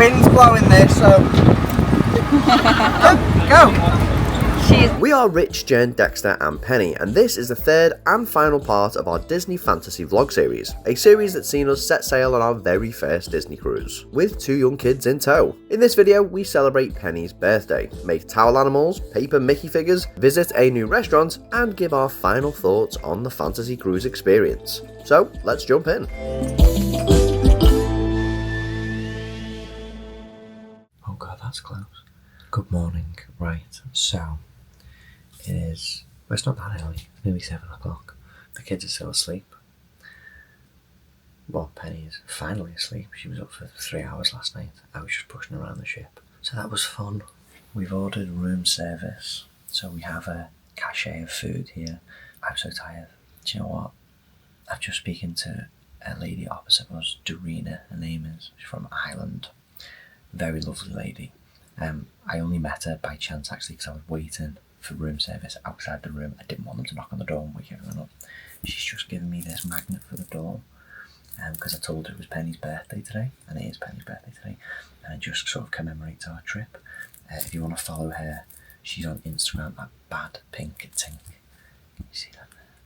wind's blowing this, so go. We are Rich, Jen, Dexter and Penny, and this is the third and final part of our Disney Fantasy Vlog series, a series that's seen us set sail on our very first Disney cruise, with 2 young kids in tow. In this video, we celebrate Penny's birthday, make towel animals, paper Mickey figures, visit a new restaurant, and give our final thoughts on the fantasy cruise experience. So, let's jump in. Oh god, that's close. Good morning. Right, so it is, well, it's not that early, it's nearly 7 o'clock. The kids are still asleep. Well, Penny is finally asleep. She was up for 3 hours last night. I was just pushing around the ship. So that was fun. We've ordered room service, so we have a cachet of food here. I'm so tired. Do you know what? I'm just speaking to a lady opposite us, Dorina, her name is. She's from Ireland. Very lovely lady. I only met her by chance actually because I was waiting for room service outside the room. I didn't want them to knock on the door and wake everyone up. She's just given me this magnet for the door because I told her it was Penny's birthday today, and it is Penny's birthday today, and it just sort of commemorates our trip. If you want to follow her, she's on Instagram at badpinktink. Can you see that there?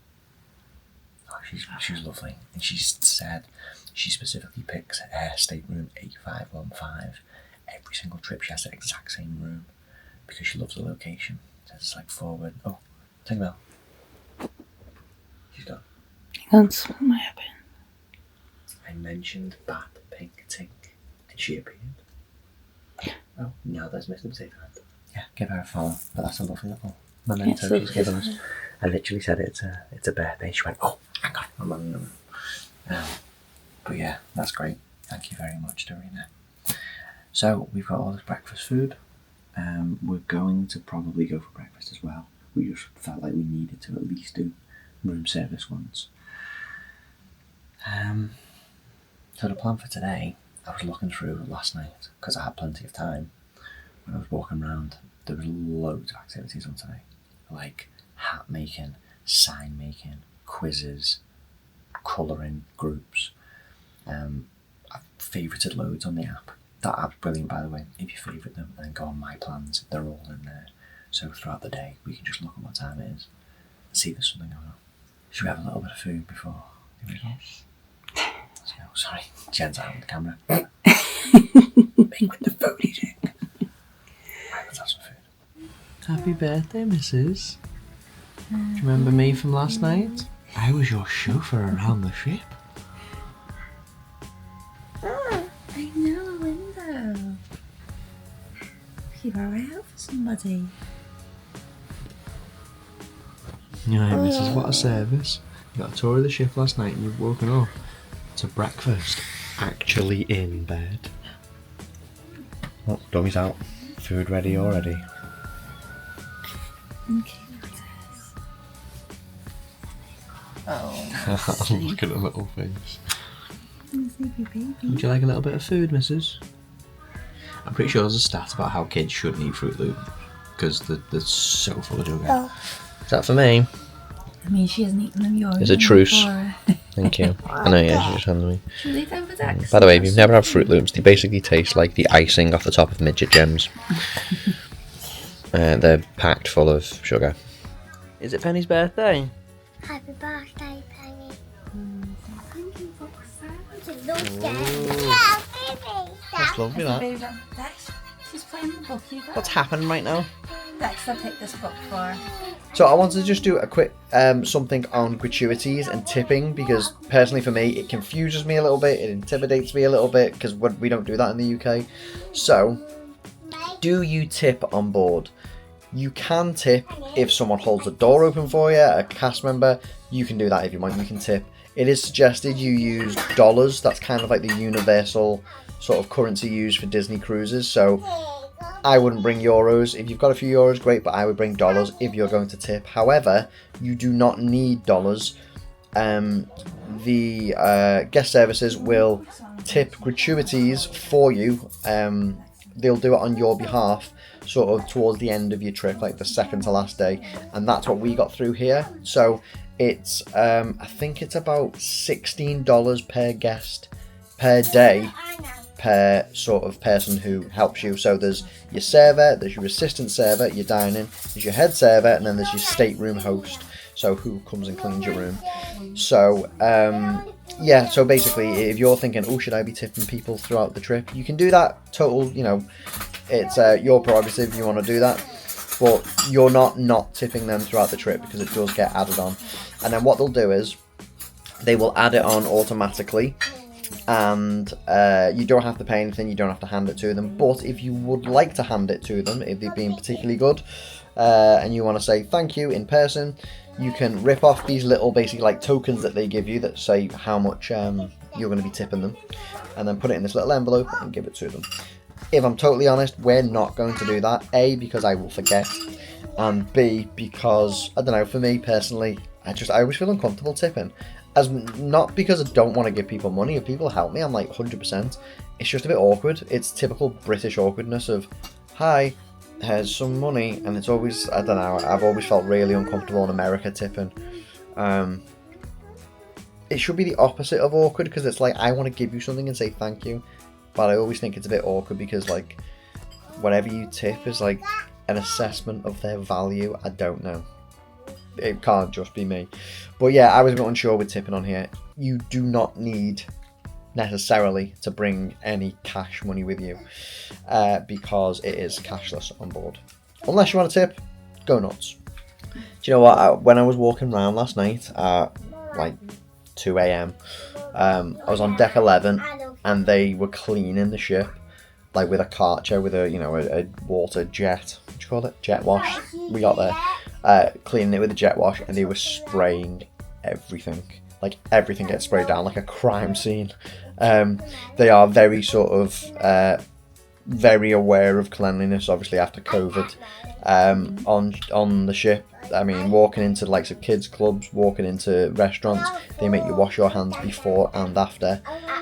Oh, she's lovely, and she said she specifically picks Air Stateroom 8515 every single trip. She has the exact same room because she loves the location. So it's like forward. Oh, take them out. She's gone. Hang on, split my hair pin. I mentioned Bat Pink Tink and she appeared. Oh, no, there's Mr. Potato Head. Yeah, give her a follow. But that's a lovely little memento she's given us. I literally said it's a birthday. She went, oh, hang on, I'm running them. But yeah, that's great. Thank you very much, Dorina. So we've got all this breakfast food. We're going to probably go for breakfast as well. We just felt like we needed to at least do room service once. So the plan for today, I was looking through last night because I had plenty of time. When I was walking around, there was loads of activities on today, like hat making, sign making, quizzes, colouring groups. I've favourited loads on the app. That app's brilliant, by the way. If you favourite them and then go on My Plans, they're all in there. So throughout the day, we can just look at what time it is and see if there's something going on. Should we have a little bit of food before? Yes. Let's go. Sorry, Jen's out on the camera. Big with the food eating. Right, let's have some food. Happy birthday, Mrs. Do you remember me from last night? I was your chauffeur around the ship. I know, a window. You are out for somebody. Yeah, Mrs. What a service. You got a tour of the ship last night and you've woken up to breakfast. Actually in bed. Oh, dummy's out. Food ready already. Okay. Oh. Look at the little face. Baby. Would you like a little bit of food, Mrs? I'm pretty sure there's a stat about how kids shouldn't eat Fruit Loops because they're so full of sugar. Oh. Is that for me? I mean, she hasn't eaten them yours. It's a truce. Thank you. I know, yeah, she just handed me. Should we leave them for Dex? By the way, if you've never had Fruit Loops, they basically taste like the icing off the top of midget gems. They're packed full of sugar. Is it Penny's birthday? Happy birthday, Penny. Thank you, Boxer. Yeah, baby. That's lovely, that. Dex, she's playing the book. You What's happening right now? Dexter picked this book for her. So I wanted to just do a quick something on gratuities and tipping, because personally for me it confuses me a little bit, it intimidates me a little bit because we don't do that in the UK. So, do you tip on board? You can tip if someone holds the door open for you, a cast member. You can do that if you want, you can tip. It is suggested you use dollars. That's kind of like the universal sort of currency used for Disney cruises. So I wouldn't bring euros. If you've got a few euros, great, but I would bring dollars if you're going to tip. However, you do not need dollars. The guest services will tip gratuities for you. They'll do it on your behalf, sort of towards the end of your trip, like the second to last day, and that's what we got through here. So it's I think it's about $16 per guest per day per sort of person who helps you. So there's your server, there's your assistant server, your dining, there's your head server, and then there's your stateroom host, so who comes and cleans your room. So yeah, so basically if you're thinking, oh, should I be tipping people throughout the trip, you can do that. Total, you know, it's your prerogative if you want to do that, but you're not tipping them throughout the trip because it does get added on. And then what they'll do is they will add it on automatically, and you don't have to pay anything, you don't have to hand it to them. But if you would like to hand it to them, if they've been particularly good, and you want to say thank you in person, you can rip off these little basically like tokens that they give you that say how much you're going to be tipping them, and then put it in this little envelope and give it to them. If I'm totally honest, we're not going to do that. A, because I will forget, and B, because, I don't know, for me personally, I always feel uncomfortable tipping. As not because I don't want to give people money. If people help me, I'm like 100%. It's just a bit awkward. It's typical British awkwardness of, hi, here's some money, and it's always, I don't know, I've always felt really uncomfortable in America tipping. It should be the opposite of awkward, because it's like, I want to give you something and say thank you, but I always think it's a bit awkward because, like, whatever you tip is like an assessment of their value. I don't know. It can't just be me. But yeah, I was a bit unsure with tipping on here. You do not need necessarily to bring any cash money with you, because it is cashless on board. Unless you want to tip, go nuts. Do you know what? When I was walking around last night at like 2 a.m, I was on deck 11 and they were cleaning the ship, like with a Karcher, with a, you know, a water jet, what do you call it? Jet wash. We got there, cleaning it with a jet wash, and they were spraying everything. Like everything gets sprayed down like a crime scene. They are very sort of very aware of cleanliness, obviously after COVID, on the ship. I mean, walking into the likes of kids clubs, walking into restaurants, they make you wash your hands before and after.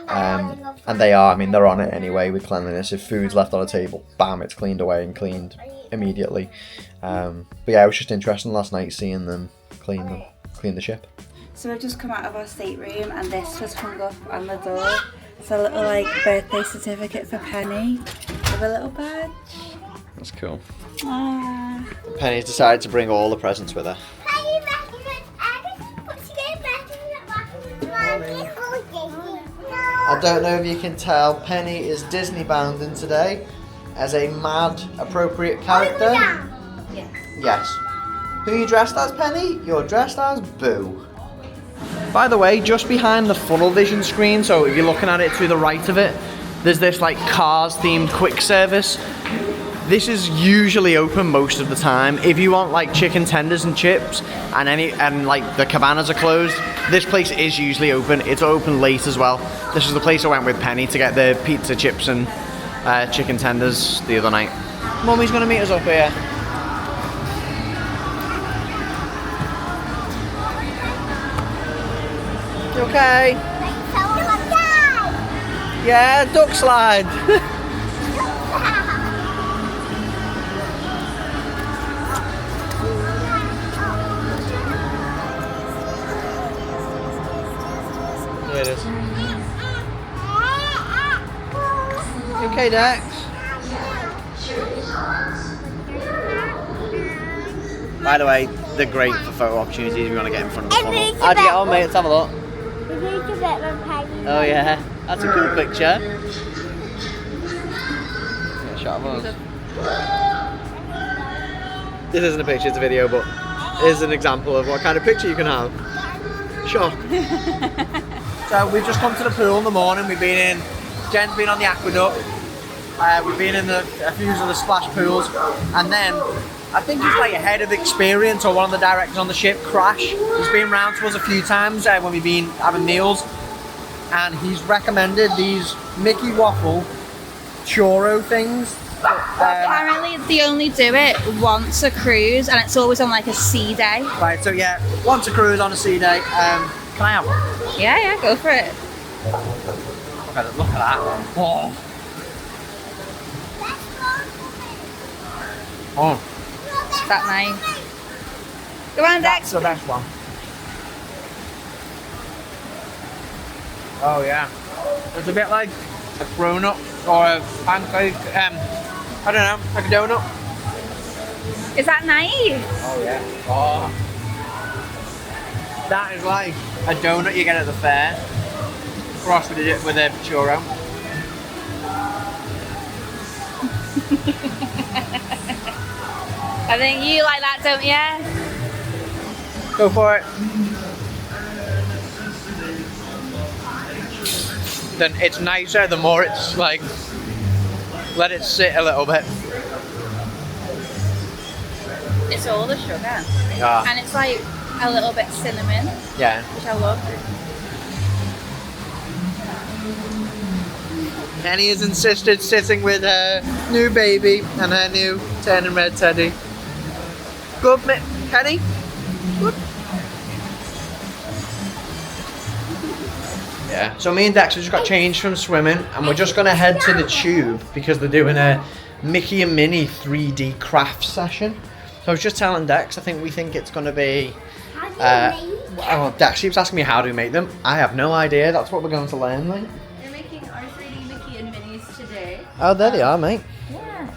And they are, I mean, they're on it anyway with cleanliness. If food's left on a table, bam, it's cleaned away and cleaned immediately. But yeah, it was just interesting last night seeing them clean the ship. So we've just come out of our stateroom and this was hung up on the door. It's a little like birthday certificate for Penny with a little badge. That's cool. Aww. Penny's decided to bring all the presents with her. I don't know if you can tell, Penny is Disney bound in today as a mad appropriate character. Yes. Yes. Who are you dressed as, Penny? You're dressed as Boo. By the way, just behind the funnel vision screen, so if you're looking at it to the right of it, there's this like cars themed quick service. This is usually open most of the time. If you want like chicken tenders and chips and like the cabanas are closed, this place is usually open. It's open late as well. This is the place I went with Penny to get the pizza, chips and chicken tenders the other night. Mummy's gonna meet us up here. You okay? Yeah, duck slide. There it is. You okay, Dex? By the way, they're great for photo opportunities if you want to get in front of the funnel. How'd you get on, mate? Let's have a look. Oh yeah, that's a cool picture. Get a shot of us. This isn't a picture, it's a video, but here's an example of what kind of picture you can have. Shock. So we've just come to the pool in the morning. We've been in, Jen's been on the aqueduct. We've been in a few of the splash pools, and then I think he's like a head of experience or one of the directors on the ship, Crash. He's been round to us a few times when we've been having meals, and he's recommended these Mickey Waffle churro things. Apparently they only do it once a cruise and it's always on like a sea day. Right, so yeah, once a cruise on a sea day. Can I have one? Yeah, go for it. Look at that. Oh. Oh. That nice. Go on, Dex. That's the best one. Oh yeah. It's a bit like a cronut or a pancake, I don't know, like a donut. Is that nice? Oh yeah. Oh. That is like a donut you get at the fair. Crossed with a churro. I think you like that, don't you? Go for it. Then it's nicer the more it's like, let it sit a little bit. It's all the sugar. Yeah. And it's like a little bit cinnamon, Yeah. which I love. Penny has insisted sitting with her new baby and her new turning red teddy. Good, Penny? Good. Yeah, so me and Dexter just got changed from swimming and we're just going to head to the tube because they're doing a Mickey and Minnie 3D craft session. So I was just telling Dex, we think it's going to be... oh, Dex keeps asking me how do we make them. I have no idea, that's what we're going to learn, mate. They're making our 3D Mickey and Minnie's today. Oh, there they are, mate. Yeah,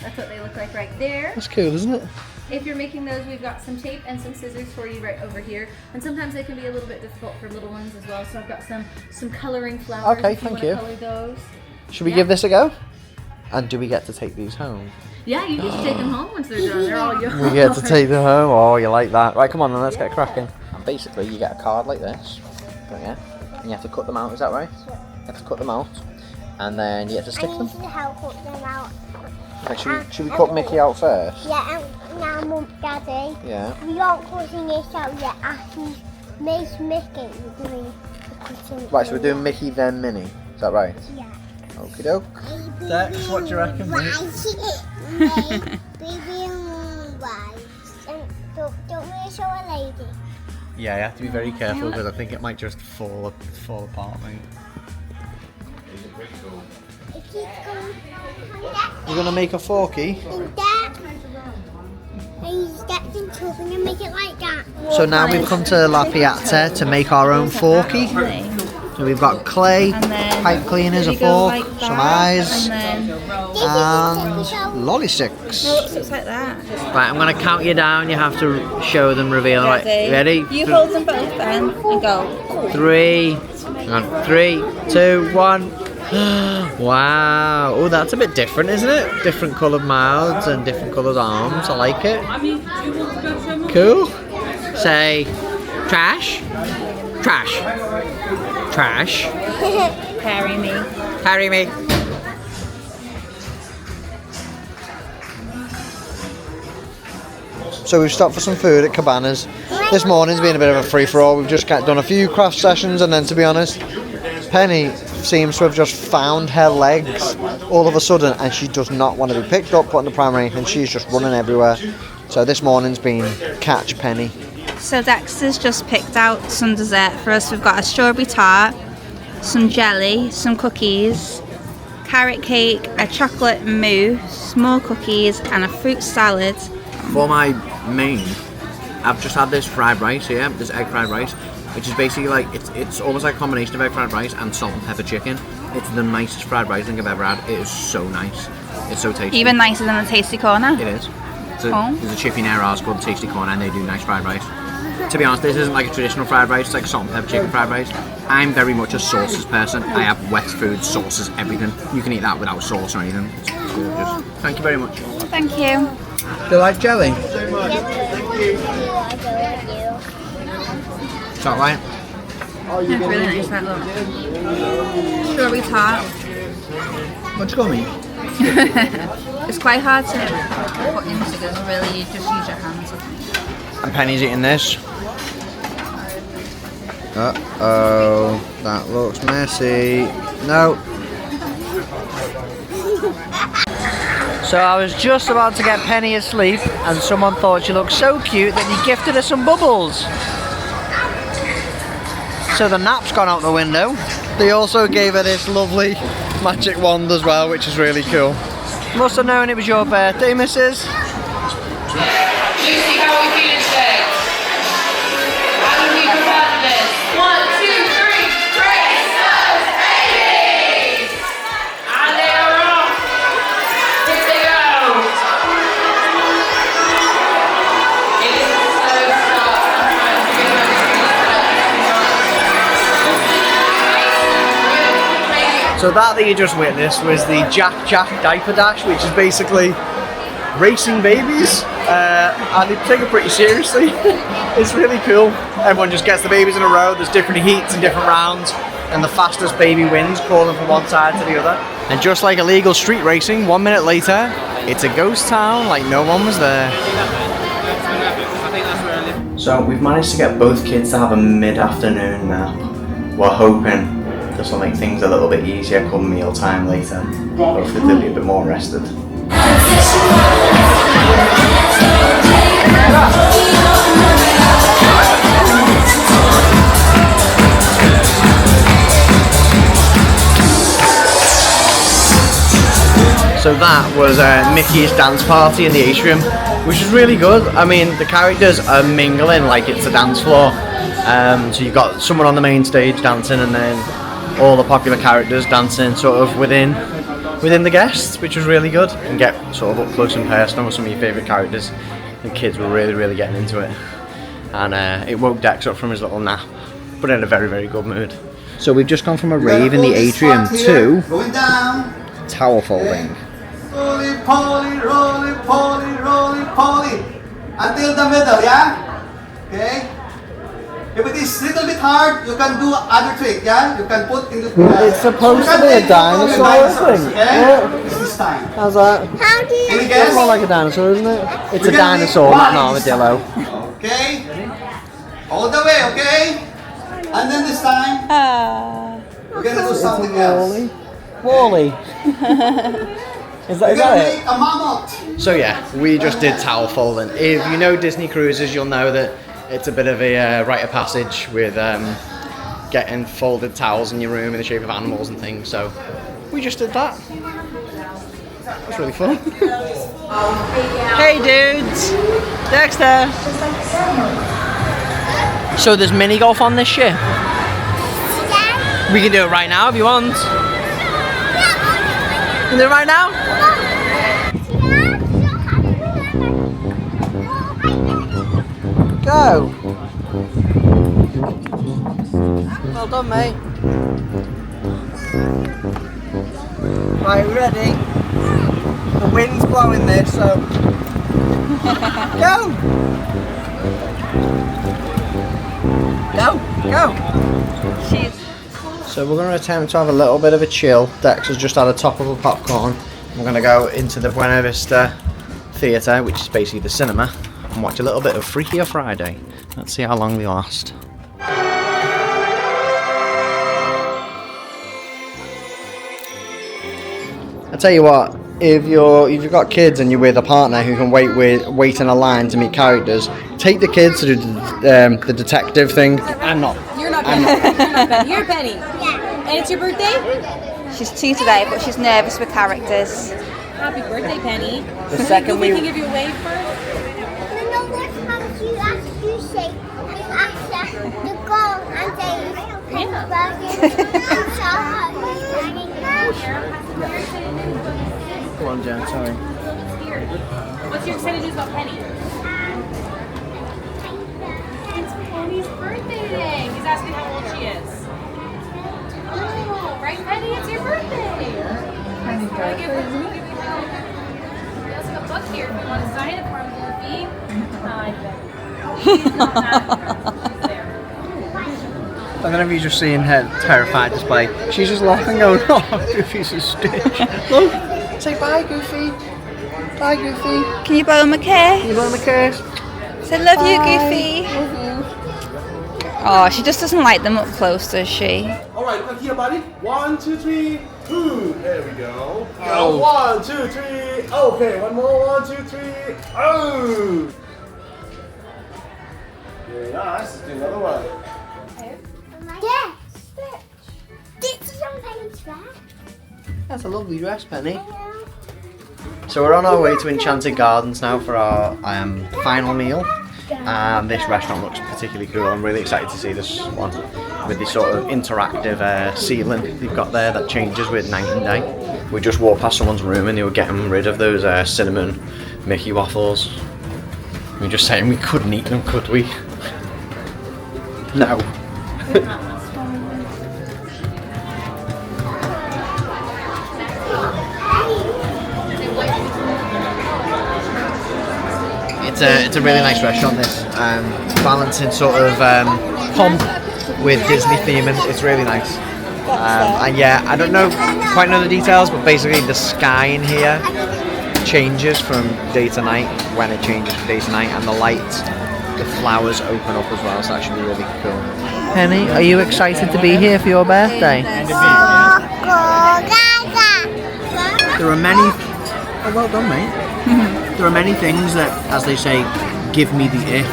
that's what they look like right there. That's cool, isn't it? If you're making those, we've got some tape and some scissors for you right over here. And sometimes they can be a little bit difficult for little ones as well. So I've got some coloring flowers. Okay, if thank you. you. Color those. Should we give this a go? And do we get to take these home? Yeah, you get to take them home once they're done. They're all yours. We get to take them home. Oh, you like that? Right, come on then, let's get cracking. And basically, you get a card like this. Yeah. And you have to cut them out. Is that right? You have to cut them out, and then you have to stick I them. need to help put them out. Okay, should we cut Mickey out first? Yeah, and now Mum, Daddy. Yeah. We aren't cutting this out yet. After you make Mickey, we're doing the cutting. Right, so we're doing Mickey then Minnie. Is that right? Yeah. Okie doke. Dex, what do you reckon, mate? Baby and white. And don't really show a lady. Yeah, you have to be very careful because I think it might just fall apart, mate. It keeps going. You're gonna make a forky. And that. And you step into it and make it like that. So now we've come to La Piazza to make our own forky. So we've got clay, And then pipe cleaners, a we go fork, like that, some eyes, And then and lolly sticks. looks like that. Right, I'm gonna count you down. You have to show them reveal. Right, ready? You hold them both then and go. 3. Hang on. 3, 2, 1. Wow. Oh, that's a bit different, isn't it? Different coloured mouths and different coloured arms. I like it. Cool. Say, trash. Trash. Trash. Carry me. Carry me. So we've stopped for some food at Cabanas. This morning's been a bit of a free-for-all. We've just done a few craft sessions, and then, to be honest, Penny seems to have just found her legs all of a sudden, and she does not want to be picked up, put in the pram or anything. She's just running everywhere. So this morning's been catch Penny. So Dexter's just picked out some dessert for us. We've got a strawberry tart, some jelly, some cookies, carrot cake, a chocolate mousse, more cookies, and a fruit salad. For my main, I've just had this fried rice here, this egg fried rice, which is basically like, it's almost like a combination of egg fried rice and salt and pepper chicken. It's the nicest fried rice I think I've ever had. It is so nice. It's so tasty. Even nicer than the Tasty Corner. It is. There's a chippy near ours called Tasty Corner, and they do nice fried rice. To be honest, this isn't like a traditional fried rice, it's like salt and pepper chicken fried rice. I'm very much a sauces person. I have wet food, sauces, everything. You can eat that without sauce or anything. It's gorgeous. Thank you very much. Thank you. Do you like jelly? Chocolate? That's really nice, that look. Strawberry tart. What's gummy? It's quite hard to put into this, really, you just use your hands. And Penny's eating this. Uh-oh, that looks messy. No. So I was just about to get Penny asleep and someone thought she looked so cute that he gifted her some bubbles. So the nap's gone out the window. They also gave her this lovely magic wand as well, which is really cool. Must have known it was your birthday, missus. Lucy, how are we feeling today? How do we prepare for this? 1, 2, 3, Christmas, baby! So that you just witnessed was the Jack Diaper Dash, which is basically racing babies, and they take it pretty seriously. It's really cool. Everyone just gets the babies in a row. There's different heats and different rounds, and the fastest baby wins, crawling from one side to the other. And just like illegal street racing, 1 minute later, it's a ghost town like no one was there. So we've managed to get both kids to have a mid-afternoon nap. We're hoping this will make things a little bit easier come mealtime later. Hopefully they'll be a bit more rested. So that was Mickey's dance party in the atrium, which is really good. I mean, the characters are mingling like it's a dance floor. So you've got someone on the main stage dancing, and then all the popular characters dancing sort of within the guests, which was really good. And get sort of up close and personal with some of your favourite characters. The kids were really getting into it. And it woke Dex up from his little nap, but in a very good mood. So we've just gone from a rave in the atrium to tower folding. Roly poly, roly poly, roly poly. Until the middle, yeah? Okay? If it is a little bit hard, you can do other trick, yeah? You can put in the... It's supposed to be a dinosaur thing. Okay? It's this time. How's that? How do you Any guess? It's more like a dinosaur, isn't it? It's a dinosaur, not an armadillo. Okay? All the way, okay? And then this time, we're gonna do something else. Wally. Is We're that gonna it? make a mammoth. So yeah, we just did towel folding. If you know Disney cruises, you'll know that it's a bit of a rite of passage with getting folded towels in your room in the shape of animals and things. So we just did that. It was really fun. Hey dudes, Dexter. So there's mini golf on this ship. We can do it right now if you want. Can do it right now? Go! Well done, mate. Right, we ready? The wind's blowing this, so... Go! Go! So we're going to attempt to have a little bit of a chill. Dex has just had a top of a popcorn. We're going to go into the Buena Vista Theatre, which is basically the cinema, and watch a little bit of Freaky or Friday. Let's see how long they last. I tell you what, if you've got kids and you're with a partner who can wait in a line to meet characters, take the kids to do the detective thing. I'm not. You're not Penny. You're not Penny. You're Penny. Yeah. And it's your birthday? She's 2 today, but she's nervous with characters. Happy birthday, Penny. The second we can give you a wave first. No, what comes you ask you say, you ask the girl and say, Go on, Jen, sorry. What's your excited news about Penny? It's Penny's birthday today. He's asking how old she is. Oh, right, Penny? It's your birthday. Penny's birthday. We also have a book here if you want to sign it for him, Goofy. He's not that He's there. I don't know if you've just seen her terrified display. She's just laughing, going, "Oh, Goofy's a stitch." Look, say bye, Goofy. Bye, Goofy. Can you blow him a kiss? You want a kiss? Say love you, Goofy. Oh, she just doesn't like them up close, does she? All right, look here, buddy. 1, 2, 3. Ooh, there we go. Oh. 1, 2, 3. Okay, one more. 1, 2, 3. Oh. Very nice. Let's do another one. Yeah. This is on Penny's back. That's a lovely dress, Penny. So we're on our way to Enchanted Gardens now for our final meal. And this restaurant looks particularly cool. I'm really excited to see this one with this sort of interactive ceiling they've got there that changes with night and day. We just walked past someone's room and they were getting rid of those cinnamon Mickey waffles. We were just saying we couldn't eat them, could we? No. it's a really nice restaurant. This balancing sort of pomp with Disney theming. It's really nice. And yeah, I don't quite know the details, but basically the sky in here changes from day to night when it changes from day to night, and the lights, the flowers open up as well. So that should be really cool. Penny, are you excited to be here for your birthday? There are many. Oh, well done, mate. There are many things that, as they say, give me the ick.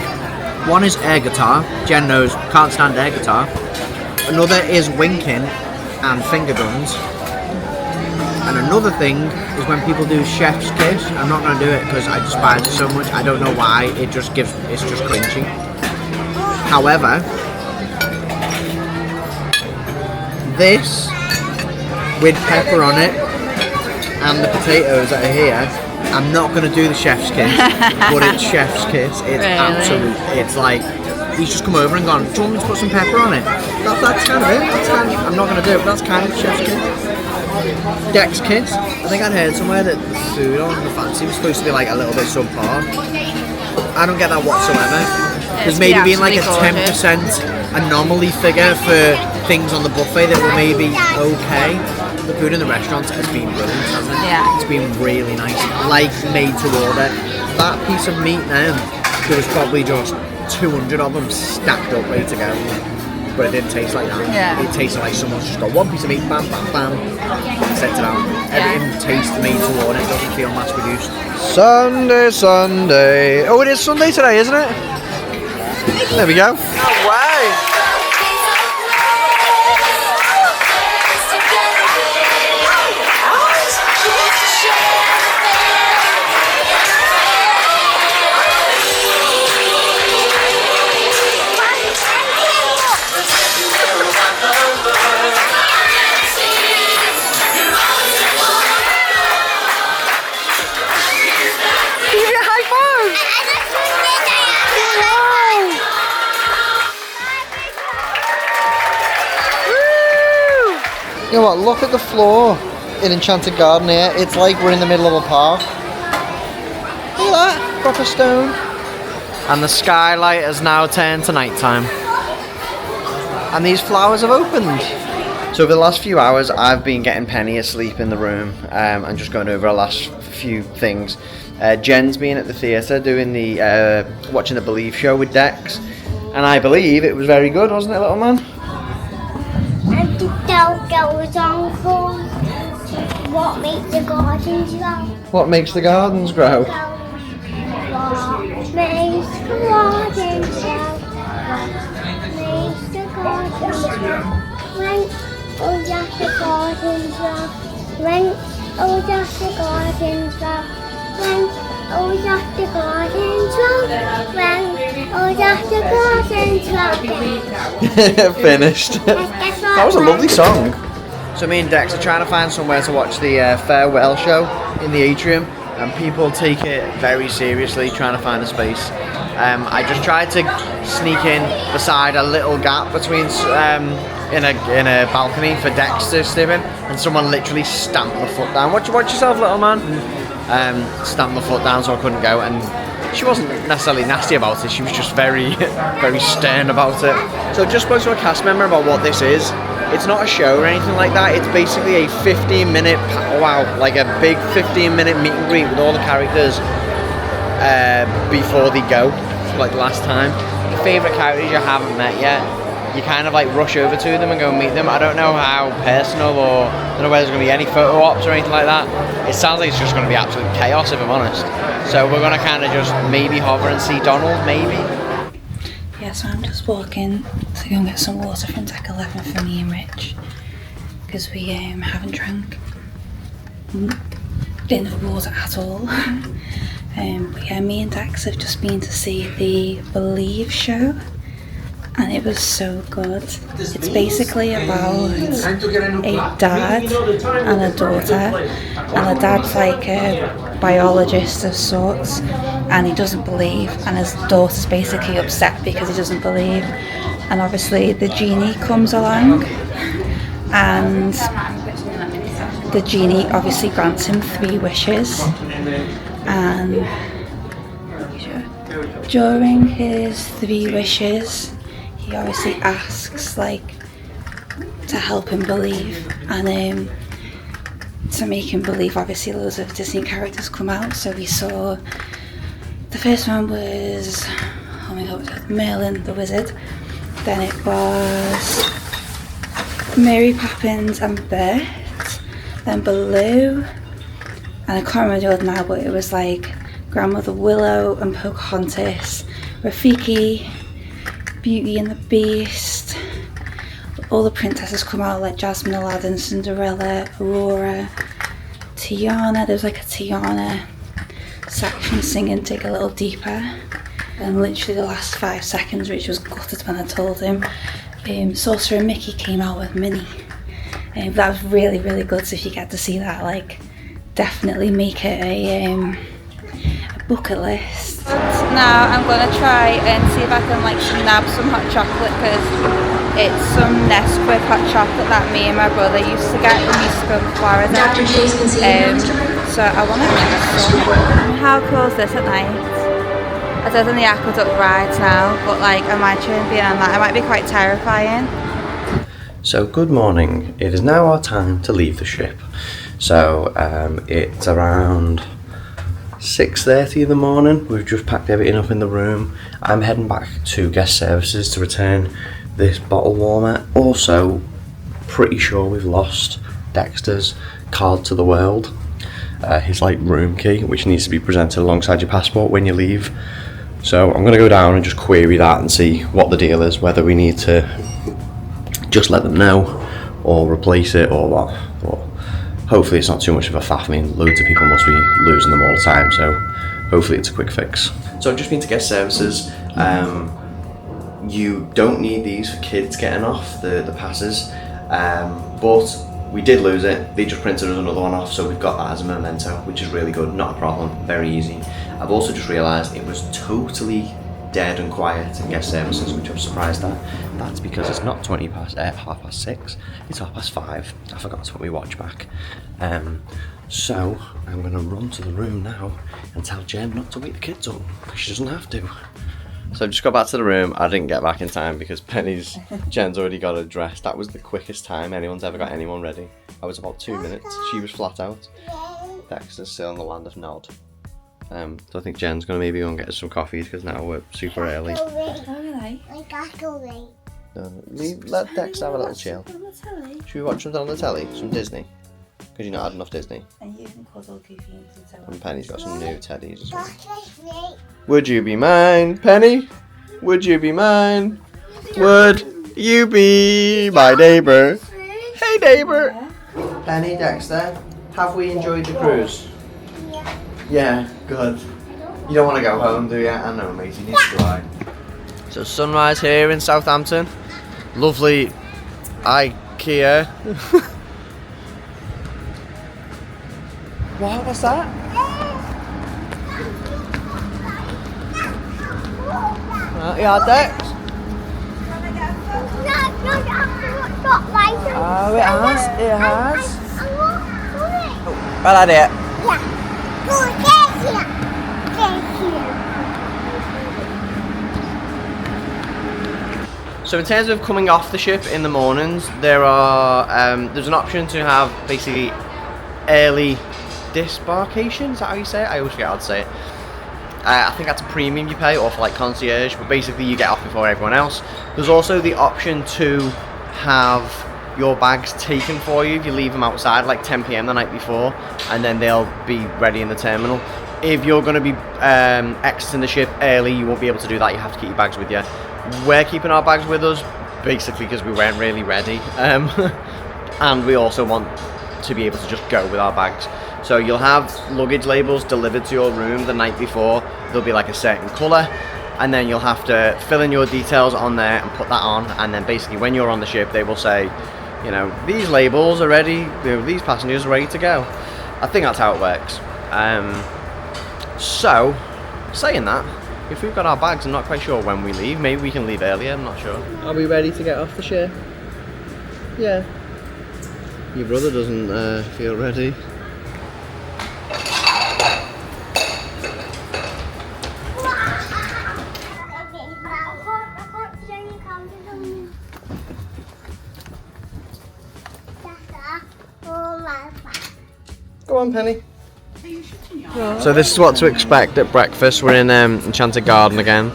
One is air guitar. Jen knows, can't stand air guitar. Another is winking and finger guns. And another thing is when people do chef's kiss. I'm not going to do it because I despise it so much. I don't know why. It's just cringy. However, this with pepper on it and the potatoes that are here, I'm not going to do the chef's kiss, but it's chef's kiss. It's absolute. It's like he's just come over and gone, do you want me to put some pepper on it? That's kind of it. I'm not going to do it, but that's kind of chef's kiss. Dex kids. I think I'd heard somewhere that the food on the fancy was supposed to be like a little bit subpar. I don't get that whatsoever. There's maybe been like a 10% anomaly figure for things on the buffet that were maybe okay. The food in the restaurant has been brilliant, hasn't it? Yeah. It's been really nice. Like made to order. That piece of meat now, there was probably just 200 of them stacked up ready to go. But it didn't taste like that. Yeah. It tasted like someone's just got one piece of meat, bam, bam, bam, sent it out. Everything tastes made to order. It doesn't feel mass produced. Sunday. Oh, it is Sunday today, isn't it? There we go. No way. You know what, look at the floor in Enchanted Garden here. It's like we're in the middle of a park. Look at that, proper stone. And the skylight has now turned to nighttime. And these flowers have opened. So over the last few hours, I've been getting Penny asleep in the room and just going over our last few things. Jen's been at the theatre doing the watching the Believe show with Dex. And I believe it was very good, wasn't it, little man? What makes the gardens grow? What makes the gardens grow? What makes the gardens grow? What makes the gardens grow? When oh just the gardens grow? When oh just the gardens grow? When oh just the gardens grow? When oh just the gardens grow? Finished. That was a lovely song. So me and Dex are trying to find somewhere to watch the farewell show in the atrium, and people take it very seriously trying to find a space. I just tried to sneak in beside a little gap between in a balcony for Dex to step in, and someone literally stamped the foot down. Watch yourself, little man. Stamped the foot down so I couldn't go, and she wasn't necessarily nasty about it. She was just very very stern about it. So I just spoke to a cast member about what this is. It's not a show or anything like that. It's basically a 15-minute, like a big 15-minute meet and greet with all the characters before they go, like last time. The favourite characters you haven't met yet, you kind of like rush over to them and go and meet them. I don't know how personal, or I don't know whether there's going to be any photo ops or anything like that. It sounds like it's just going to be absolute chaos, if I'm honest. So we're going to kind of just maybe hover and see Donald, maybe. Yeah, so I'm just walking to go and get some water from deck 11 for me and Rich, because we haven't drank enough water at all. But yeah, me and Dex have just been to see the Believe show, and it was so good. It's basically about a dad and a daughter, and the dad's like a biologist of sorts, and he doesn't believe, and his daughter's basically upset because he doesn't believe, and obviously the genie comes along, and the genie obviously grants him 3 wishes, and during his 3 wishes, he obviously asks like to help him believe, and to make him believe, obviously loads of Disney characters come out. So we saw, the first one was, oh my god, Merlin the Wizard, then it was Mary Poppins and Bert, then Baloo, and I can't remember what now, but it was like Grandmother Willow and Pocahontas, Rafiki, Beauty and the Beast. All the princesses come out, like Jasmine, Aladdin, Cinderella, Aurora, Tiana. There's like a Tiana section singing Dig a Little Deeper. And literally the last 5 seconds, Rich was gutted when I told him. Sorcerer Mickey came out with Minnie. That was really, really good. So if you get to see that, like, definitely make it a bucket list. Now I'm gonna try and see if I can like nab some hot chocolate, because it's some Nesquik hot chocolate that me and my brother used to get when we used to go to Florida. So I want to get some. How cool is this at night? I did on the aqueduct rides now, but like imagine being on that, it might be quite terrifying. So good morning, it is now our time to leave the ship. So it's around 6:30 in the morning. We've just packed everything up in the room. I'm heading back to guest services to return this bottle warmer. Also, pretty sure we've lost Dexter's card to the world, his like room key, which needs to be presented alongside your passport when you leave. So I'm going to go down and just query that and see what the deal is, whether we need to just let them know or replace it or what. But hopefully it's not too much of a faff. I mean, loads of people must be losing them all the time, so hopefully it's a quick fix. So I've just been to guest services. You don't need these for kids getting off the passes, but we did lose it. They just printed us another one off, so we've got that as a memento, which is really good, not a problem, very easy. I've also just realised it was totally dead and quiet in guest services, which I'm surprised at. That's because it's not 6:30, it's 5:30. I forgot to put my watch back. So I'm going to run to the room now and tell Jen not to wake the kids up, because she doesn't have to. So I just got back to the room. I didn't get back in time because Jen's already got her dressed. That was the quickest time anyone's ever got anyone ready. I was about 2 minutes. She was flat out. Dexter's still in the land of Nod. So I think Jen's going to maybe go and get us some coffees because now we're super early. Let Dex have a little chill. Should we watch something on the telly? Some Disney? Because you've not had enough Disney. And Penny's got some new teddies as well. Would you be mine, Penny? Would you be mine? Would you be my neighbour? Hey neighbour! Penny, Dexter, have we enjoyed the cruise? Yeah, good. You don't want to go home, do you? I know, mate, you need to lie. So sunrise here in Southampton. Lovely IKEA. What? What's that? Yeah, Dex? Oh, it has. It has. Well, I did. So in terms of coming off the ship in the mornings, there's an option to have basically early Disembarkation. Is that how you say it? I always forget how to say it. I think that's a premium you pay, or for like concierge, but basically you get off before everyone else. There's also the option to have your bags taken for you if you leave them outside like 10 PM the night before, and then they'll be ready in the terminal. If you're going to be exiting the ship early, you won't be able to do that. You have to keep your bags with you. We're keeping our bags with us basically because we weren't really ready, and we also want to be able to just go with our bags. So you'll have luggage labels delivered to your room the night before. There'll be like a certain colour, and then you'll have to fill in your details on there and put that on, and then basically when you're on the ship they will say, you know, these labels are ready, you know, these passengers are ready to go. I think that's how it works. So saying that, if we've got our bags, I'm not quite sure when we leave. Maybe we can leave earlier, I'm not sure. Are we ready to get off the ship? Yeah. Your brother doesn't feel ready. on, Penny. So this is what to expect at breakfast. We're in Enchanted Garden again.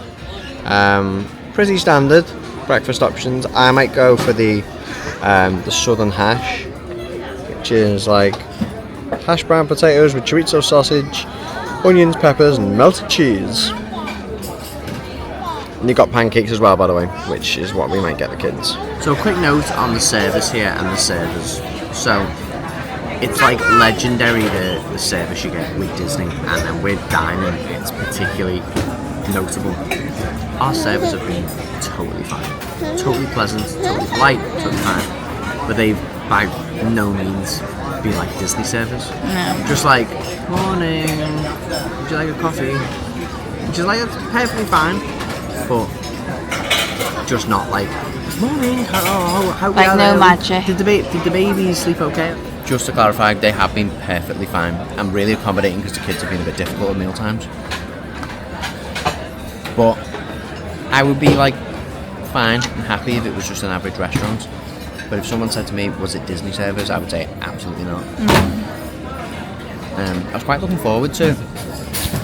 Pretty standard breakfast options. I might go for the southern hash, which is like hash brown potatoes with chorizo sausage, onions, peppers, and melted cheese. And you've got pancakes as well, by the way, which is what we might get the kids. So a quick note on the service here and the servers. So it's like legendary the service you get with Disney, and then with dining it's particularly notable. Our servers have been totally fine, totally pleasant, totally polite, totally fine, but they've by no means been like Disney servers. No. Just like, morning, would you like a coffee? Which is like, it's perfectly fine, but just not like, morning, how Like no magic. Did the babies sleep okay? Just to clarify, they have been perfectly fine and really accommodating because the kids have been a bit difficult at meal times. But I would be like fine and happy if it was just an average restaurant. But if someone said to me, was it Disney servers, I would say absolutely not. I was quite looking forward to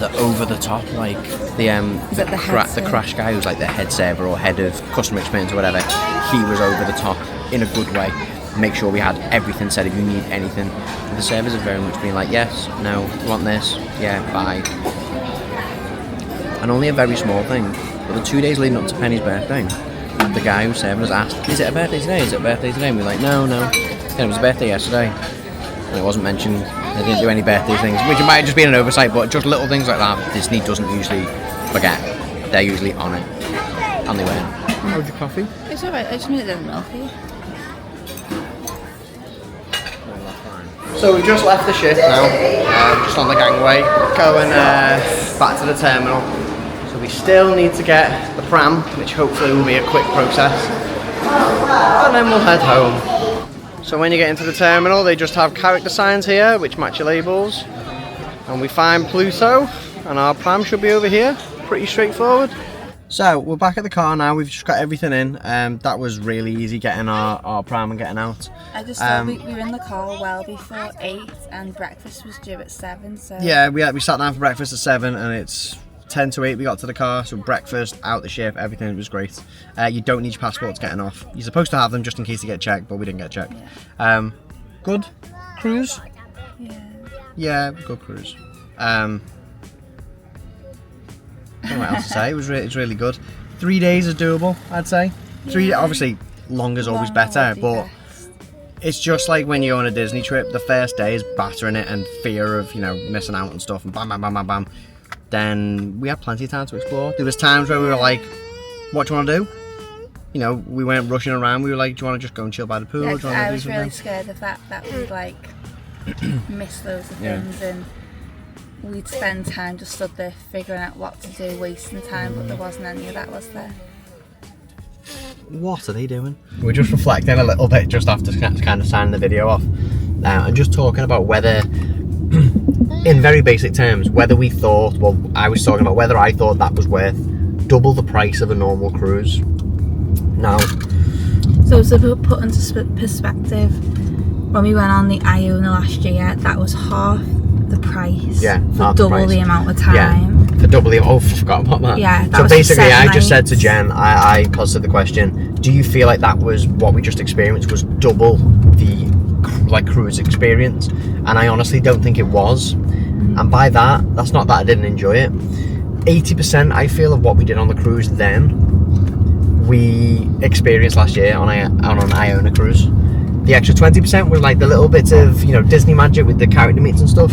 the over the top, like the crash guy who's like the head server or head of customer experience or whatever. He was over the top in a good way. Make sure we had everything said if you need anything. And the servers have very much been like, yes, no, you want this, yeah, bye. And only a very small thing. But the 2 days leading up to Penny's birthday, the guy who's serving us asked, is it a birthday today? Is it a birthday today? And we were like, no. It was a birthday yesterday. And it wasn't mentioned. They didn't do any birthday things, which might have just been an oversight, but just little things like that, Disney doesn't usually forget. They're usually on it. On their way in. How's your coffee? It's alright, I just made it a little milky. So we've just left the ship now, just on the gangway, going back to the terminal. So we still need to get the pram, which hopefully will be a quick process, and then we'll head home. So when you get into the terminal, they just have character signs here, which match your labels, and we find Pluto, and our pram should be over here. Pretty straightforward. So we're back at the car now. We've just got everything in. That was really easy getting our pram and getting out. I just thought we were in the car well before 8 and breakfast was due at 7. So yeah, we sat down for breakfast at 7 and it's 10 to 8 we got to the car. So breakfast, out the ship, everything was great. You don't need your passports getting off. You're supposed to have them just in case you get checked, but we didn't get checked. Yeah. Good cruise. Yeah, good cruise. I don't know what else to say. It was really good. 3 days is doable, I'd say. Obviously, longer is always better, but it's just like when you go on a Disney trip. The first day is battering it and fear of missing out and stuff, and bam, bam, bam, bam, bam. Then we had plenty of time to explore. There was times where we were like, "What do you want to do?" We weren't rushing around. We were like, "Do you want to just go and chill by the pool?" Yeah, do you want I to was do really something? scared of that we'd like miss loads of things and we'd spend time just stood there figuring out what to do, wasting time, but there wasn't any of that, was there? What are they doing? We're just reflecting a little bit just after kind of signing the video off and just talking about whether, in very basic terms, whether we thought, well, I was talking about whether I thought that was worth double the price of a normal cruise. Now, so to put into perspective, when we went on the Iona last year, that was half the price for double the amount of time. Yeah, for double the I forgot about that. Yeah, that so was basically I nights. just said to Jen, I posted the question, do you feel like that was what we just experienced was double the cruise experience? And I honestly don't think it was. And by that's not that I didn't enjoy it. 80% I feel of what we did on the cruise then we experienced last year on an Iona cruise. The extra 20% was like the little bits of Disney magic with the character meets and stuff.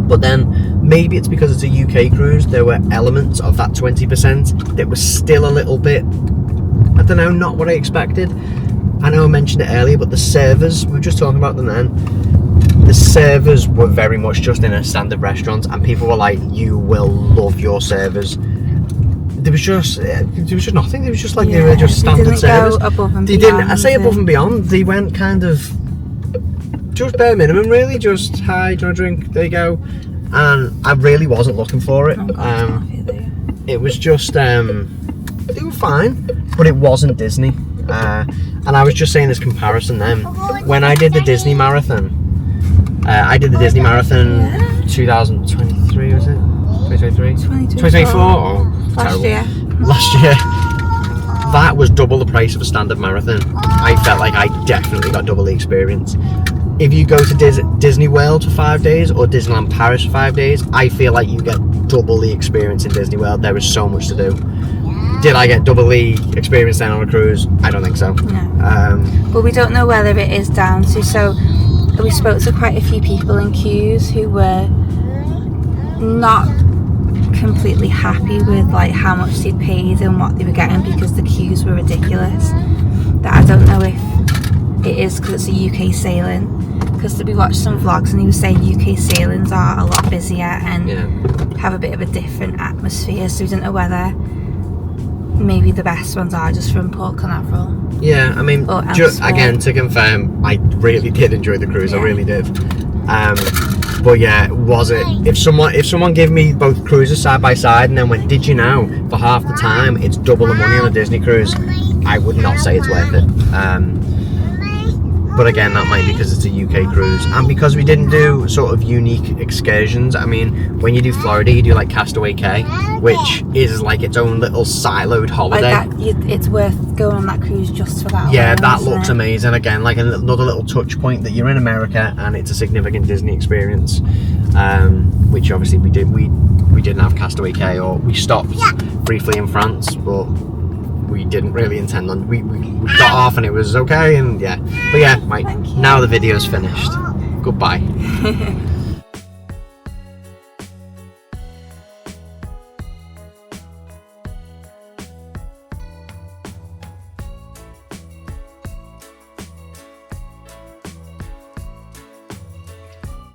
But then maybe it's because it's a UK cruise, there were elements of that 20% that was still a little bit, I don't know, not what I expected. I know I mentioned it earlier, but the servers, we were just talking about them then, the servers were very much just in a standard restaurant and people were like, you will love your servers. There was just nothing. It was just like they were just standard servers. Go above and they beyond, didn't. I say above and beyond. They went kind of just bare minimum, really. Just hi, do you want a drink? There you go. And I really wasn't looking for it. It was just they were fine, but it wasn't Disney. And I was just saying this comparison then. When I did the Disney marathon, I did the Disney Marathon 2023, was it? 2023? 2024? Oh, Last terrible. year. Last year. That was double the price of a standard marathon. I felt like I definitely got double the experience. If you go to Disney World for 5 days or Disneyland Paris for 5 days, I feel like you get double the experience in Disney World. There is so much to do. Did I get double the experience then on a cruise? I don't think so. No. But we don't know whether it is down to, so we spoke to quite a few people in queues who were not completely happy with like how much they'd paid and what they were getting because the queues were ridiculous. That I don't know if it is because it's a UK sailing, because we watched some vlogs and he was saying UK sailings are a lot busier and have a bit of a different atmosphere, so we don't know whether maybe the best ones are just from Port Canaveral. Yeah, I mean, again, to confirm, I really did enjoy the cruise. I really did. But yeah, was it? If someone gave me both cruises side by side and then went, did you know for half the time it's double the money on a Disney cruise, I would not say it's worth it. But again, that might be because it's a UK cruise and because we didn't do sort of unique excursions. I mean, when you do Florida, you do like Castaway Cay, which is like its own little siloed holiday. Like that, it's worth going on that cruise just for that. Yeah, that looks amazing. Again, like another little touch point that you're in America and it's a significant Disney experience, which obviously we did. We didn't have Castaway Cay, or we stopped briefly in France, but we didn't really intend on. We got off and it was okay, and yeah. But yeah, right now the video's finished. Goodbye.